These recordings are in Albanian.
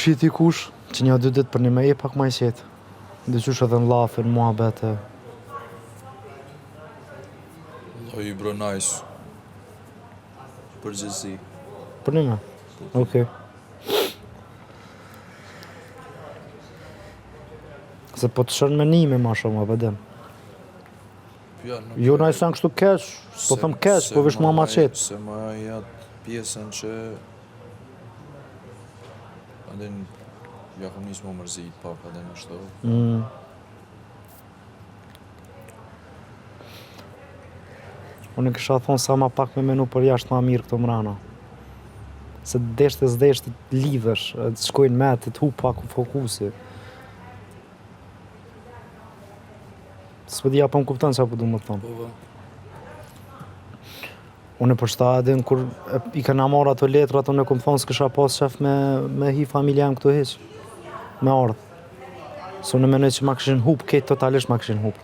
shiti kush, që një 2 ditë për një me je pak ma i qetë. Dyqysh edhe në lafin, mua bete. O i bro nice. Përgjithsi. Për një me? Okej. Se po të shërën me nime ma shumë, përdem. Ja, Jo na i sen kështu keq, po thëm keq, po vish mua ma qetë. Se ma jatë pjesën që... Adin, ja kom nisë më mërzit pak, adin në shto. Unë kisha thonë sa ma pak me menu për jashtë ma mirë këto mrana. Se deshte s'deshte lidhesh, të shkojnë me, të hu pak fokusi. S'po dhja po më kupton çfarë po du më thonë. Po. Unë për shta edhin, kur i kena marrë ato letrat, unë e kom thonë s'kisha pas qef me hi familjen këtu hiq. Me ardhë. Se unë menoj që ma këshin hup, ketë totalisht ma këshin hup.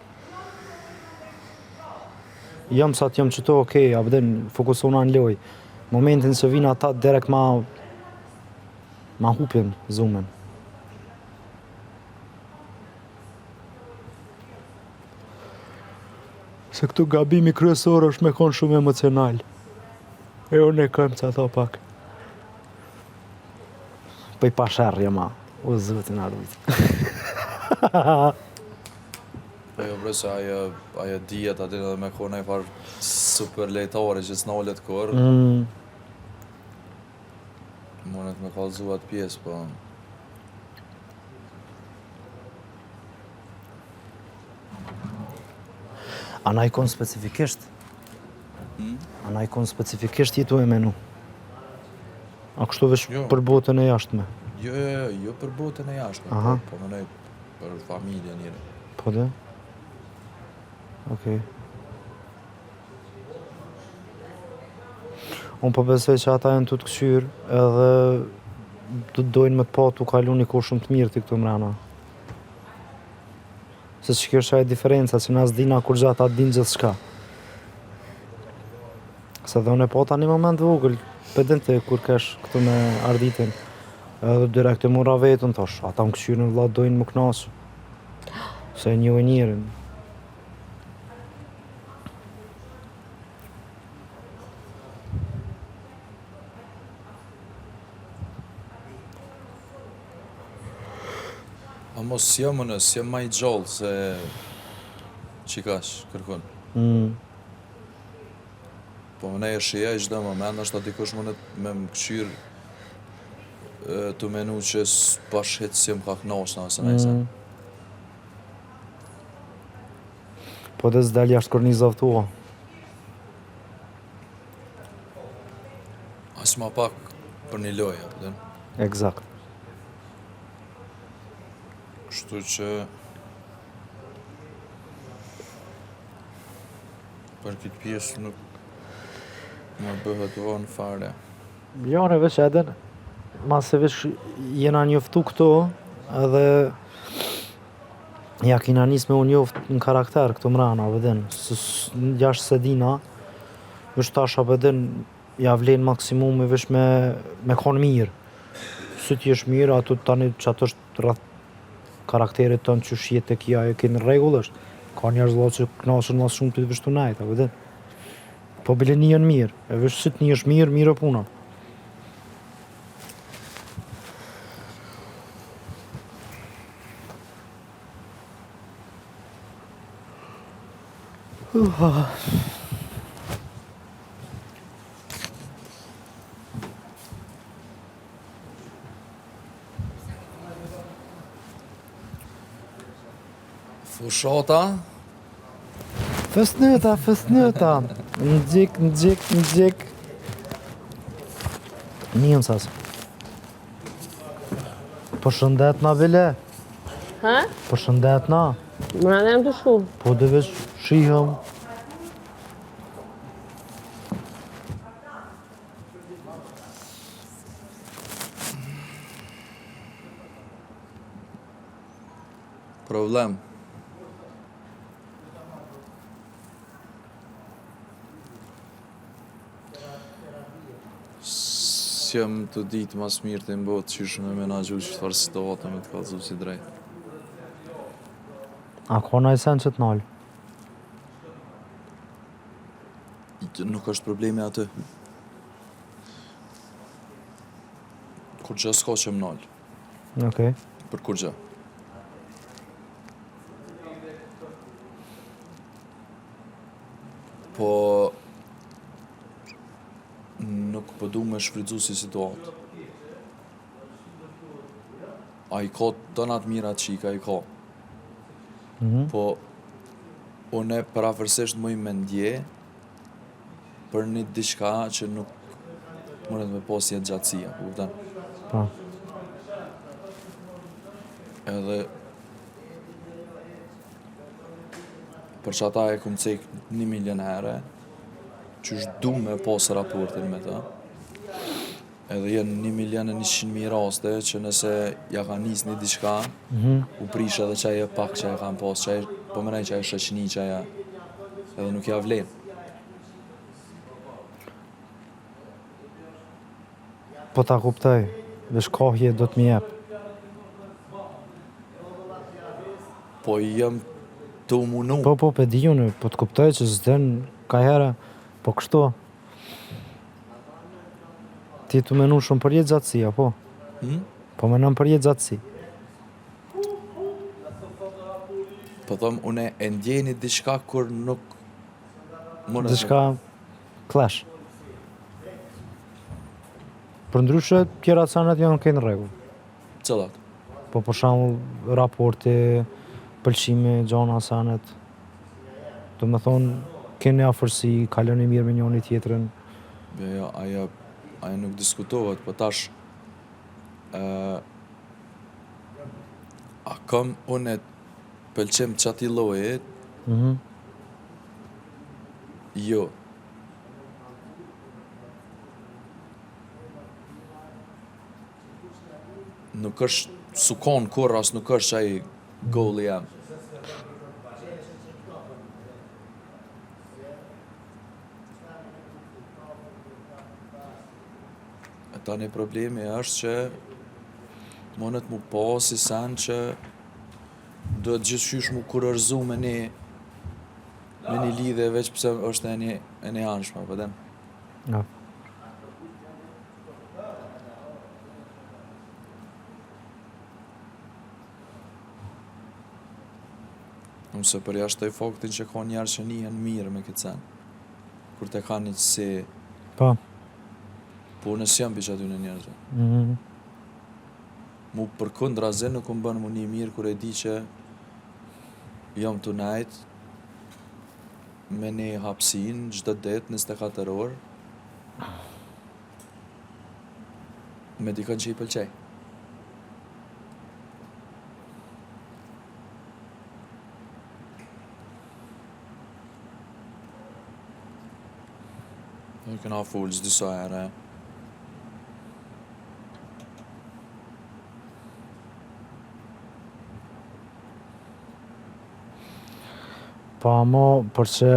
Jam sa t'jam qëto, okej, abden, fokusona në loj. Momentin që vina ata, direkt ma hupin zumen. Se këtu gabimi kryesor është me konë shumë emocional. E unë e këm që ato pak. Po i pasherje ma. O zëtin arrujt. Po jo bre se ajo dijet aty edhe me kone e farë super lejtare që s'nalet kur. Monet me kallëzu atë pjesë, po... Ana i konë specifikisht? Ana i konë specifikisht jetu e menu? A kështu vesh për botën e jashtme? Jo për botën e jashtme, po mënej për familje njëre. Po dhe? Okej. Unë po besoj që ata e në të këqyr edhe të dojnë me të pa t'u kalu një kohë shumë të mirë t'i këtu mrena. Se që kjo është ajo diferenca, që nas dina kur gjatë atë din gjithë shka. Se dhe unë e pata një moment vogël, pedente kur kesh këtu me arditin. Edhe direkt e mura vetën, thash, ata më këqyrën vlla dojnë më knasë. Se një e njërin. A mos s'jam ma i gjallë se qikash kërkun. Po më ne e shia i çdo moment, është dikush mundet me më këqyr të menu që s'pash hitë si më ka knasë nëse nejse. Po dhe s'dal jashtë kornizave tua. As ma pak për një lojë, apo den? Eksakt. Kështu që... Për këtë pjesë nuk më bëhet vonë fare. Jo, në veç edhe, mas se veç jena njoftu këto, edhe ja kina nis me unë njoft në karakter këto mrana, vëdin, jashtë se dina, veç tash vëdin, ja vlen maksimumi veç me konë mirë. Si ti është mirë, ato tani që ato është rreth karakterit tënë që shjetë e kja e kënë regull është. Ka njerëz vëlla që knasën mas shumë të të vështu najta, vëdin. Po bile njën mirë, e veç si të një është mirë, mirë e puna. Fushata? Fësnëta. Në gjik. Njëm sas. Po shëndet na bile. Ha? Po shëndet na. Mëra në jam të shku. Po dhe veç shihëm. Problem. jem të ditë mas mirë të mbot qysh me menagju çfarë situata me të kallëzu si drejt. A ka në sen që t'nalë? Nuk është problemi aty. Kur gjë s'ka që më nalë, Okej. për kur gjë. Po nuk po du me shfrydzu si situatë. A i ka të natë mirat që i ka i ka. Po une parafërsisht muj me ndje për një diçka që nuk mundet me pas jetë gjatësia, kupton? Po. Edhe për që ata e kum cek 1 milion herë, që është du me pas raportin me ta. Edhe jenë 1.100.000 raste që nëse ja ka nis një diçka, u prish edhe qaj e pak që e kam pas, qaj, po mënej qaj e shëqni, qaj e, edhe nuk ja vlen. Po ta kuptoj, vesh kohje do t'mi jep. Po jem të umunu. Po, pe di unë, po t'kuptoj që s'den ka herë, po kështu. Ti tu menu shumë për jetë gjatësia, po. Po menon për jetë gjatësi. Po thom, une e ndjeni diçka kur nuk... Diçka clash. Për ndryshe, tjera canet janë kënë rregull. Cilat? Po për shembull raporti, pëlqimi, gjana sanet. Do me thonë, keni afërsi, kaloni mirë me njëri tjetrin. Ja, aja nuk diskutohet, po tash a kam une pëlqim qati llojit? Jo. Nuk është sukon kur as nuk është ai golli jam. Tani problemi është që monet mu pa si sen që do të gjithqysh mu kurorzu me një lidhje veç pse është e një anshme, po dem. Ja. Unë se përjashtoj faktin që ka njerë që njihen mirë me këtë sen. Kur te ka një qësi... Po. Po unë s'jam për që aty në njerëzve. Mu për kundra zë nuk më bënë mu një mirë kur e di që jam të najt me një hapsin gjdo det 24 orë me dikën që i pëlqej. Nuk këna full disa herë. Po amo, për që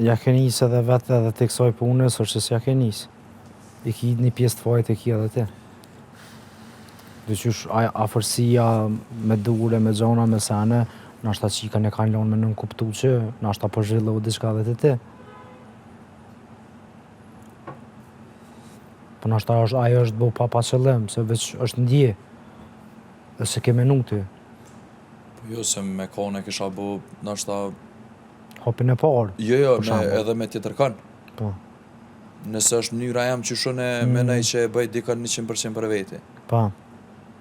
ja ke nis edhe vetë edhe të kësoj punës, është që s'ja ke nis. I ki një pjesë të fajt e ki edhe ti. Dyqysh afërsia me dure, me gjona, me sene, nashta qika ne kanë lonë me nën kuptu që, nashta po zhvillu diçka dhe të ti. Po nashta ajo është bo pa qëllim, se veç është ndje, dhe se ke menu ty. Po jo, se me kone kisha bo, nashta... Hopin e parë. Jo, edhe me tjetër kanë. Po. Nëse është mënyra jam që shune menaj që e bëj dikën 100% për veti. Po.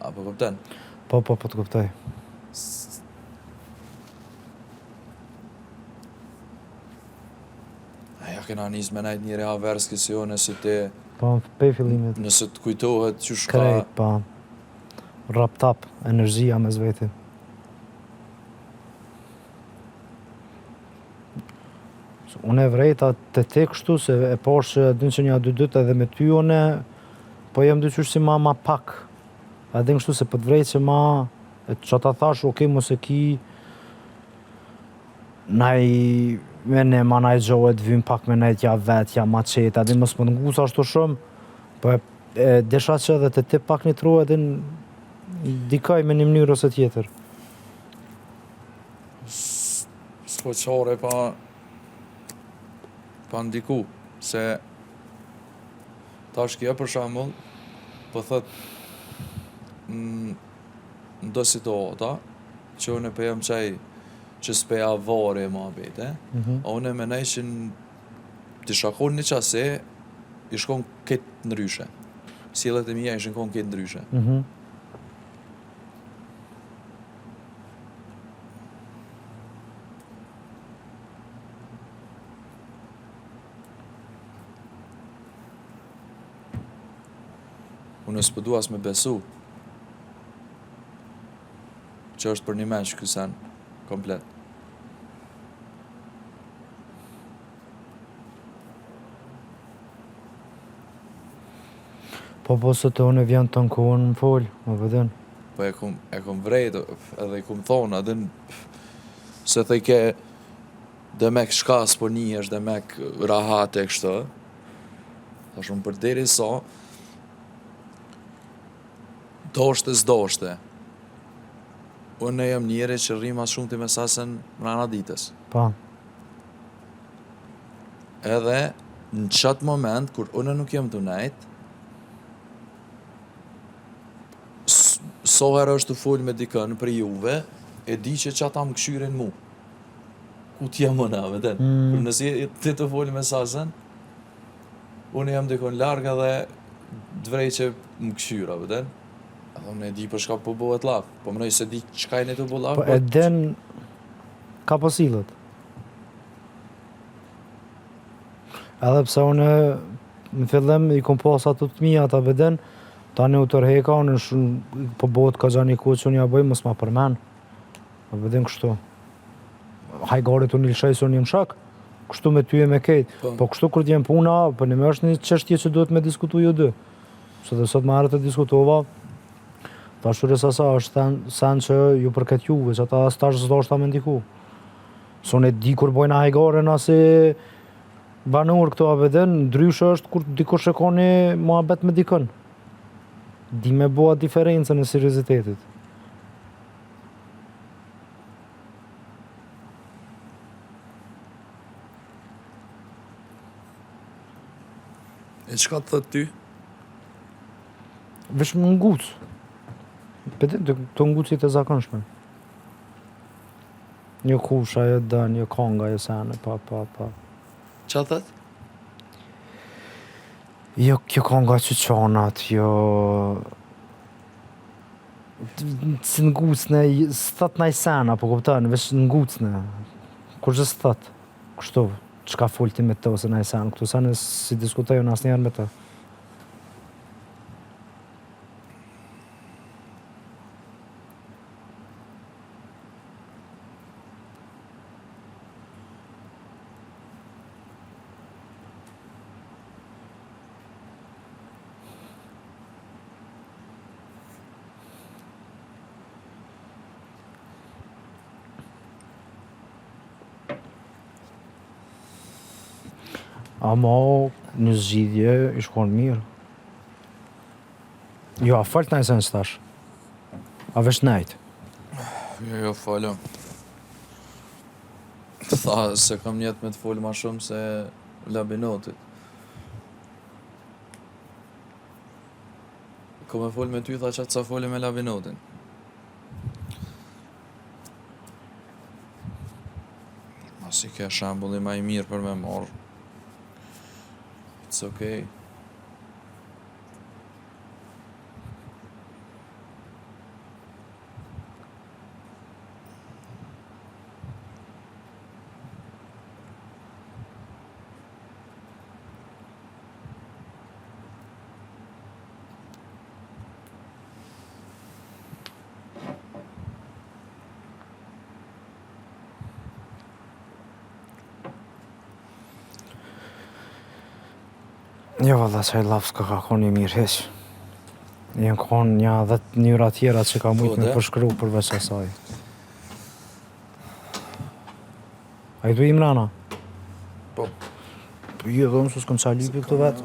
Apo kupten? Po të kuptoj. Ja kena nis me najt njëri haverski si jo nëse ti... Po, pe fillimit. Nëse të kujtohet që shka... Krejt, po. Rap-tap, energjia me zveti. Unë e vrejta të te kështu, se e posh që din që një dy dytë edhe me ty une, po jem dyqysh si ma pak. A din kështu se po të vrejt që ma, që ta thash, okej, mos e ki, naj, me ne ma naj gjohet, vim pak me nejt ja vet, ja ma qeta, din mos më të ngusa ashtu shumë, po desha që edhe të ti pak një tru edhe dikaj me një mënyrë ose tjetër. S'po qare pa ndiku, se tash kja për shembull, po thot ndo situata, që unë pe jam qaj që s'peja vare ma bete, a unë e menaj që të shakon një qase, i shkon këtë ndryshe. Sjellet e mija ishin kon këtë ndryshe. Unë s'po dua as me besu që është për një meq ky sen komplet. Po se të unë vjen të në kohën më folë, më vëdhen. Po e kum vrejt, edhe i kum thonë, edhe se thej ke dhe mek shkas po një është dhe mek rahat e kështë, ta shumë për deri sa, doshte s'doshte. Unë jam njeri që rrim as shumë të mesasen mrana ditës. Pa. Edhe në qatë moment, kur unë nuk jem të nejt, so herë është të folë me dikën për juve, e di që qata më këshyrin mu. Ku t'jem unë, veten? Kur nësi ti të folë mesasen, unë jam dikon larga dhe dvrej që më këshyra, veten? Edhe unë e di për shka po bëhet laf, po mënoj se di qka e një të bëhet laf. Po e den ka posilët. Edhe pse unë në fillim i kom pas ato të mija ata veden, tani u tërheka, unë po bëhet ka gjani ku që unë ja bëj, mos ma përmen. Po veden kështu. Hajgarit unë i lëshaj se unë jem shak, kështu me ty e me kejt. Po kështu kur t'jem puna, për një me është një qështje që duhet me diskutu ju dy. Se dhe sot me herë të diskutova, ta shurës asa është sen që ju përket juve, që ata stash s'do është ta me ndiku. Se unë e di kur bojna hajgare nëse banur këto abeden, ndryshë është kur dikush e ka një muhabet me dikën. Di me bëha diferencën e seriozitetit. E qka të thët ty? Vesh më ngucë. Pëtë të ngucit e zakonshme. Një kusha e dë, një konga e sene, pa. Qa thët? Jo, kjo konga që qanat, jo... Si ngucne, s'thët naj sena, po kuptën, vesh ngucne. Kur që s'thët, kështu, qka folti me të ose naj sen, këtu sene si diskutojnë asë njerë me të. Ama një zgjidhje i shkon mirë. Jo, a falt najsen s'tash? A vesh najt? Jo, falem. Tha se kam njet me të folë ma shumë se labinotit. Ko me folë me ty, tha qatë sa folë me labinotin. Masi ke shambulli ma i mirë për me marrë. It's okay. Jo, valla, qaj laf s'ka ka kon një mirë heq. Jen kon një 10 njëra tjera që ka mujtë me përshkru përveç asaj. A i du i mrana? Po. Po jo, dhëmë, s'u s'kom qa lipi këtu vetë.